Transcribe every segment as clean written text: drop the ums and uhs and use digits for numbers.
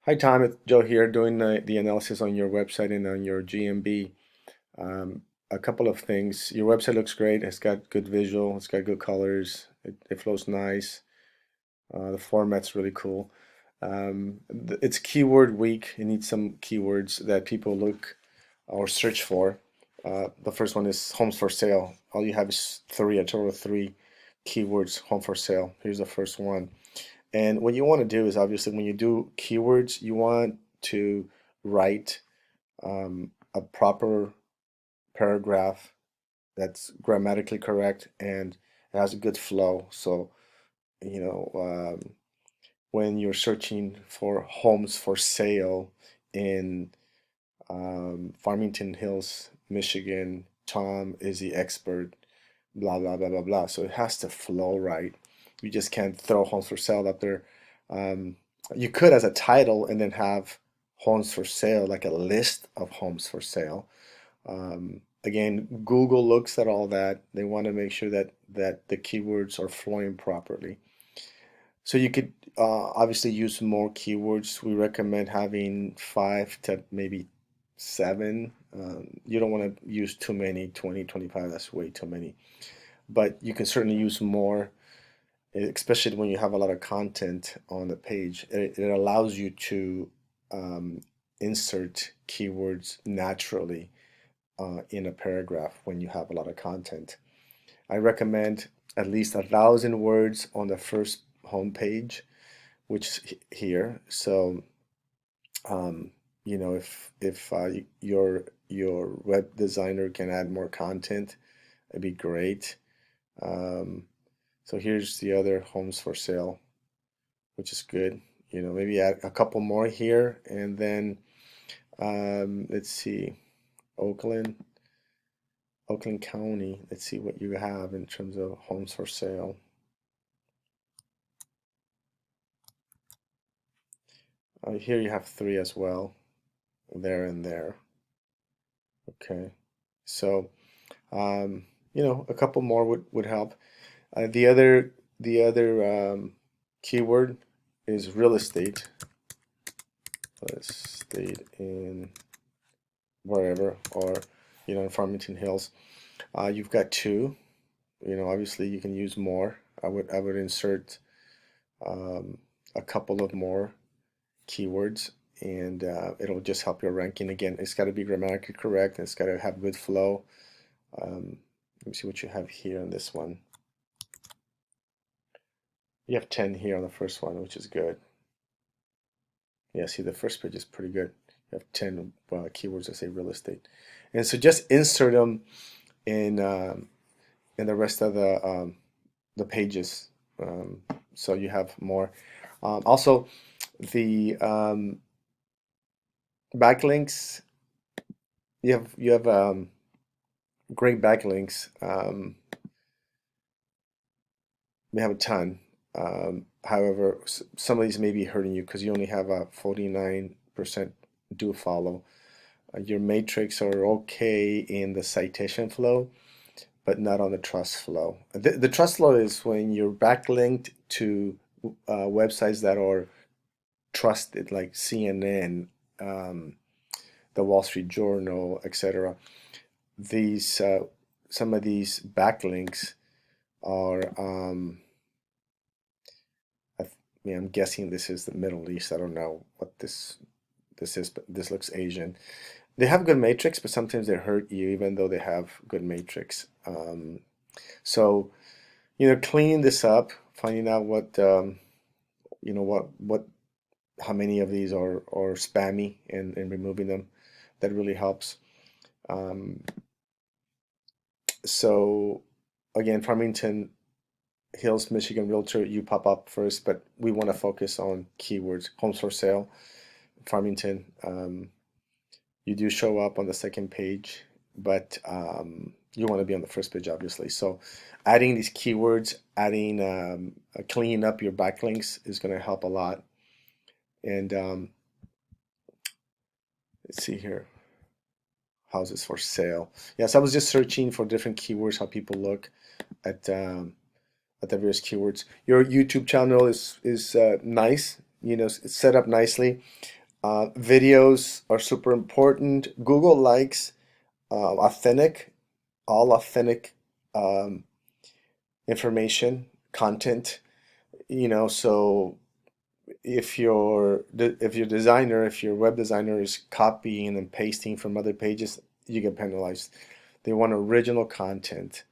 Hi Tom, it's Joe here doing the analysis on your website and on your GMB. Um, a couple of things. Your website looks great. It's got good visual. It's got good colors. It flows nice. The format's really cool. It's keyword week. It needs some keywords that people look or search for. The first one is homes for sale. All you have is a total of three keywords, home for sale. Here's the first one. And what you want to do is obviously when you do keywords, you want to write a proper paragraph that's grammatically correct and it has a good flow. So, you know, when you're searching for homes for sale in Farmington Hills, Michigan, Tom is the expert, blah, blah, blah, blah, blah. So it has to flow right. You just can't throw homes for sale up there. Um, you could as a title and then have homes for sale, like a list of homes for sale. Again, Google looks at all that. They want to make sure that the keywords are flowing properly. So you could obviously use more keywords. We recommend having five to maybe seven. You don't want to use too many, 20, 25, that's way too many. But you can certainly use more, especially when you have a lot of content on the page. It allows you to um, insert keywords naturally in a paragraph when you have a lot of content. I recommend at least 1,000 words on the first home page, which is here. So, um, if your web designer can add more content, it'd be great. Um, so here's the other homes for sale, which is good. Maybe add a couple more here, and then let's see, Oakland, Oakland County. Let's see what you have in terms of homes for sale. Here you have three as well, there and there. Okay, so a couple more would help. The other keyword is real estate. Let's state in wherever, or in Farmington Hills. You've got two. Obviously you can use more. I would insert um, a couple of more keywords, and it'll just help your ranking. Again, it's got to be grammatically correct, and it's got to have good flow. Let me see what you have here on this one. You have 10 here on the first one, which is good. Yeah, see, the first page is pretty good. You have 10 keywords that say real estate. And so just insert them in the rest of the pages, so you have more. Also, the backlinks, you have great backlinks. We have a ton. However, some of these may be hurting you because you only have a 49% do follow. Your matrix are okay in the citation flow, but not on the trust flow. The trust flow is when you're backlinked to websites that are trusted, like CNN, um, the Wall Street Journal, etc. These Some of these backlinks are I'm guessing this is the Middle East. I don't know what this is, but this looks Asian. They have good matrix, but sometimes they hurt you even though they have good matrix. So, cleaning this up, finding out what how many of these are spammy, and removing them, that really helps. Um, so again, Farmington Hills, Michigan Realtor, you pop up first, but we want to focus on keywords. Homes for sale, Farmington. You do show up on the second page, but you want to be on the first page, obviously. So adding these keywords, cleaning up your backlinks is going to help a lot. And let's see here. Houses for sale. Yes, I was just searching for different keywords, how people look at the various keywords. Your YouTube channel is nice. it's set up nicely. Videos are super important. Google likes authentic, all authentic um, information, content. So if your designer, if your web designer is copying and pasting from other pages, you get penalized. They want original content,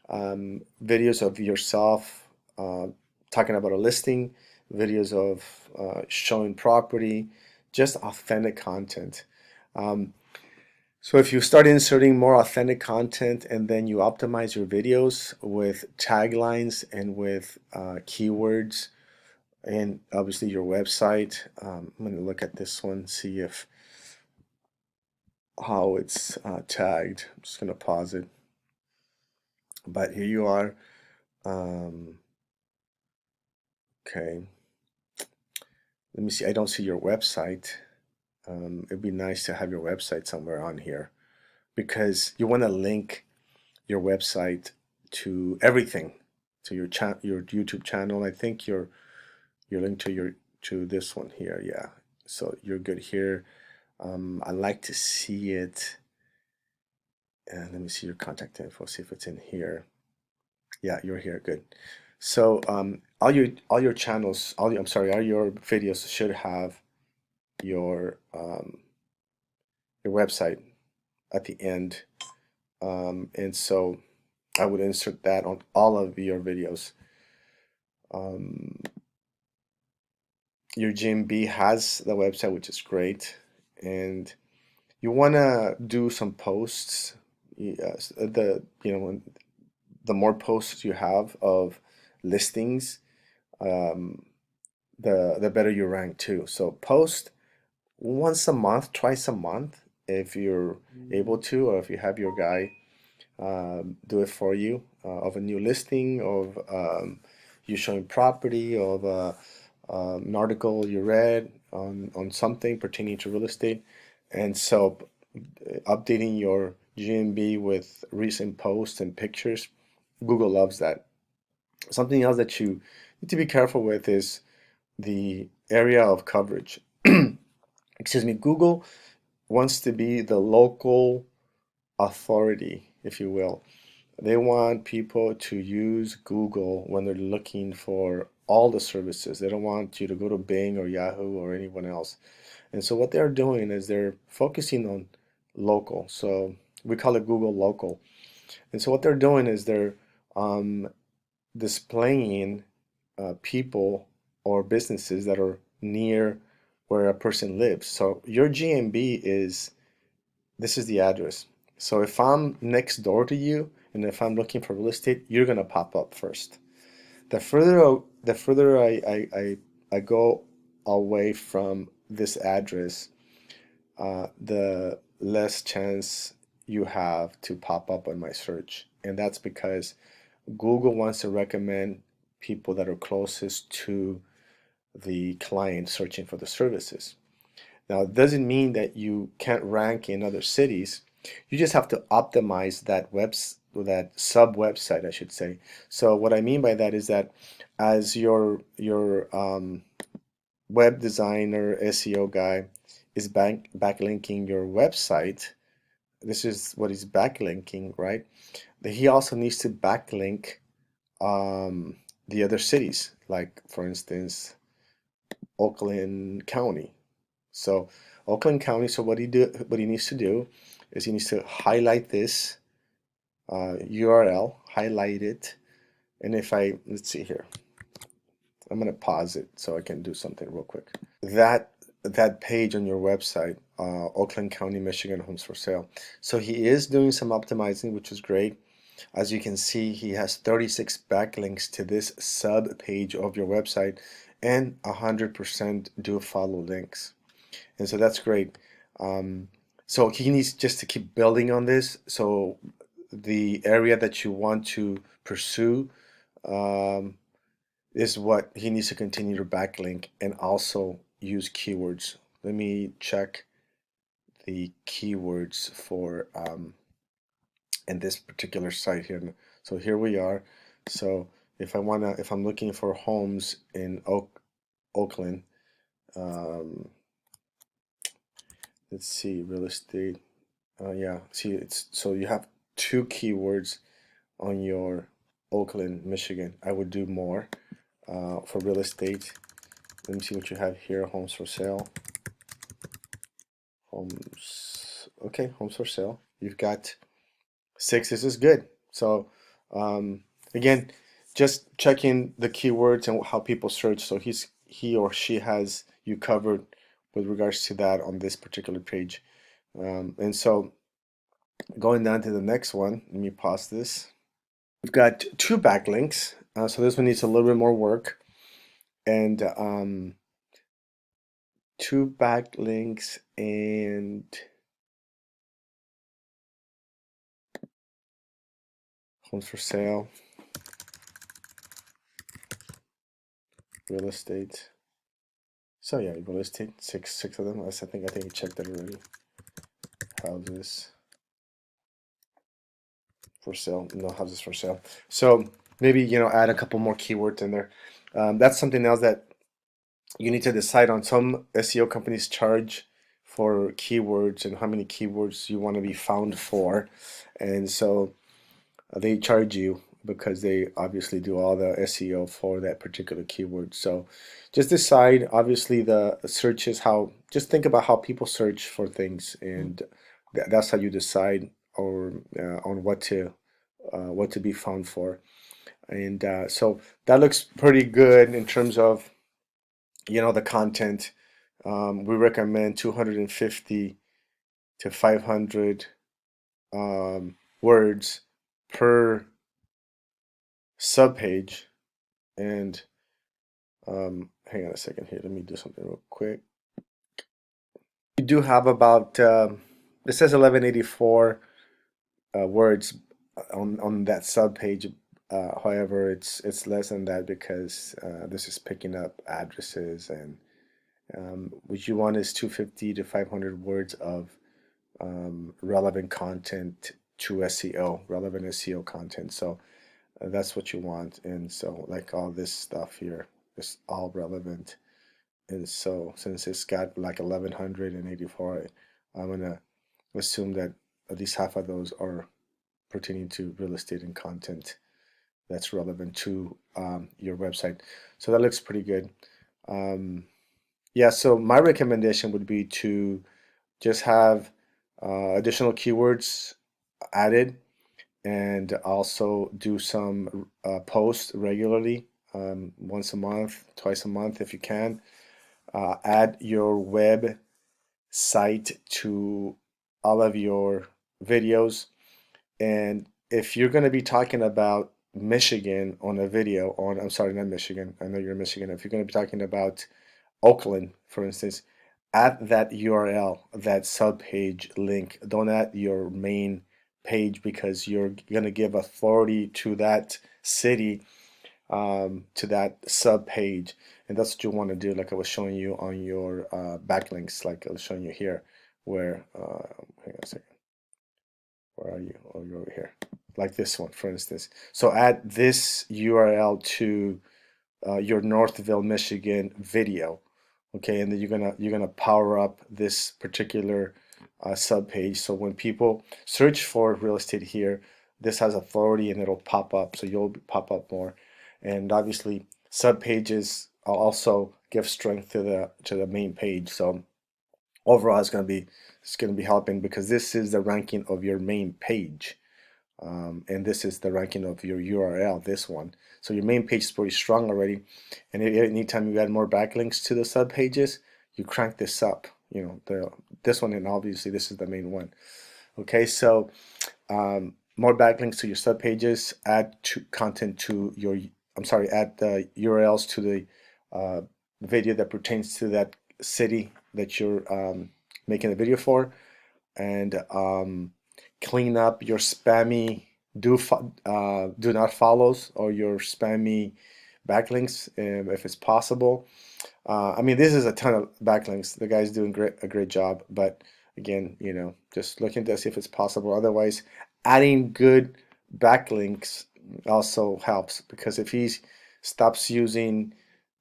videos of yourself uh, talking about a listing, videos of showing property, just authentic content. Um, so if you start inserting more authentic content and then you optimize your videos with taglines and with keywords and obviously your website. I'm going to look at this one, see if how it's tagged. I'm just going to pause it. But here you are. Um, okay. Let me see. I don't see your website. It'd be nice to have your website somewhere on here because you want to link your website to everything, to your YouTube channel. I think your link to this one here. Yeah. So you're good here. I like to see it. And let me see your contact info, see if it's in here. Yeah, you're here. Good. So all your channels, I'm sorry, all your videos should have your website at the end. And so I would insert that on all of your videos. Um, your GMB has the website, which is great, and you want to do some posts. Yes, the more posts you have of listings, um, the better you rank too. So post once a month, twice a month if you're able to, or if you have your guy do it for you of a new listing, of you showing property, of an article you read on something pertaining to real estate. And so updating your GMB with recent posts and pictures, Google loves that. Something else that you need to be careful with is the area of coverage. Excuse me, Google wants to be the local authority, if you will. They want people to use Google when they're looking for all the services. They don't want you to go to Bing or Yahoo or anyone else. And so what they're doing is they're focusing on local. So we call it Google Local. And so what they're doing is they're um, displaying people or businesses that are near where a person lives. So your GMB is this is the address. So if I'm next door to you and if I'm looking for real estate, you're gonna pop up first. The further I go away from this address, the less chance you have to pop up on my search. And that's because Google wants to recommend people that are closest to the client searching for the services. Now, it doesn't mean that you can't rank in other cities. You just have to optimize that sub website, I should say. So what I mean by that is that as your web designer SEO guy is backlinking your website, this is what he's backlinking, right? He also needs to backlink um, the other cities, like for instance, Oakland County. So Oakland County, so what he needs to do is he needs to highlight this URL, highlight it, and if let's see here, I'm gonna pause it so I can do something real quick. That page on your website, Oakland County, Michigan homes for sale. So he is doing some optimizing, which is great. As you can see, he has 36 backlinks to this sub page of your website and 100% do follow links. And so that's great. Um, so he needs just to keep building on this. So the area that you want to pursue um, is what he needs to continue to backlink and also use keywords. Let me check the keywords for in this particular site here. So here we are. So if I'm looking for homes in Oakland, Um, let's see, real estate. Yeah, see, it's so you have two keywords on your Oakland, Michigan. I would do more for real estate. Let me see what you have here. Homes for sale. Homes. Okay, homes for sale. You've got six. This is good. So, again, just checking the keywords and how people search. So he or she has you covered with regards to that on this particular page. And so going down to the next one, let me pause this. We've got two backlinks. So this one needs a little bit more work. And two backlinks and homes for sale, real estate. So yeah, real estate, six of them. I think we checked that already. Houses for sale, no houses for sale. So maybe add a couple more keywords in there. That's something else that you need to decide on. Some SEO companies charge for keywords and how many keywords you want to be found for, and so they charge you because they obviously do all the SEO for that particular keyword. So just decide. Obviously, the search is how. Just think about how people search for things, and that's how you decide or on what to be found for. And so that looks pretty good in terms of the content. We recommend 250 to 500 words per subpage. And hang on a second here. Let me do something real quick. You do have about it says 1184 words on that subpage. However, it's less than that because this is picking up addresses, and what you want is 250 to 500 words of relevant content to SEO, relevant SEO content. So that's what you want. And so like all this stuff here is all relevant. And so since it's got like 1184, I'm gonna assume that at least half of those are pertaining to real estate and content that's relevant to your website. So that looks pretty good. Yeah, so my recommendation would be to just have additional keywords added and also do some posts regularly, once a month, twice a month if you can. Add your web site to all of your videos. And if you're going to be talking about Michigan on a video, I'm sorry, not Michigan, I know you're in Michigan. If you're going to be talking about Oakland, for instance, add that URL, that subpage link. Don't add your main page because you're going to give authority to that city, to that sub page, and that's what you want to do. Like I was showing you on your backlinks, like I was showing you here, where hang on a second, where are you? Oh, you're over here, like this one, for instance. So add this URL to your Northville, Michigan video, okay, and then you're gonna power up this particular sub page. So when people search for real estate here, this has authority and it'll pop up. So you'll pop up more, and obviously sub pages also give strength to the main page. So overall, it's gonna be helping because this is the ranking of your main page. And this is the ranking of your URL, this one. So your main page is pretty strong already. And anytime you add more backlinks to the sub pages, you crank this up. This one, and obviously this is the main one. Okay, so more backlinks to your sub pages. Add content to your. I'm sorry. Add the URLs to the video that pertains to that city that you're making a video for, and clean up your spammy do not follows or your spammy backlinks if it's possible. I mean, this is a ton of backlinks. The guy's doing a great job, but again, just looking to see if it's possible. Otherwise, adding good backlinks also helps because if he stops using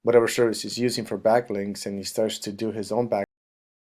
whatever service he's using for backlinks, and he starts to do his own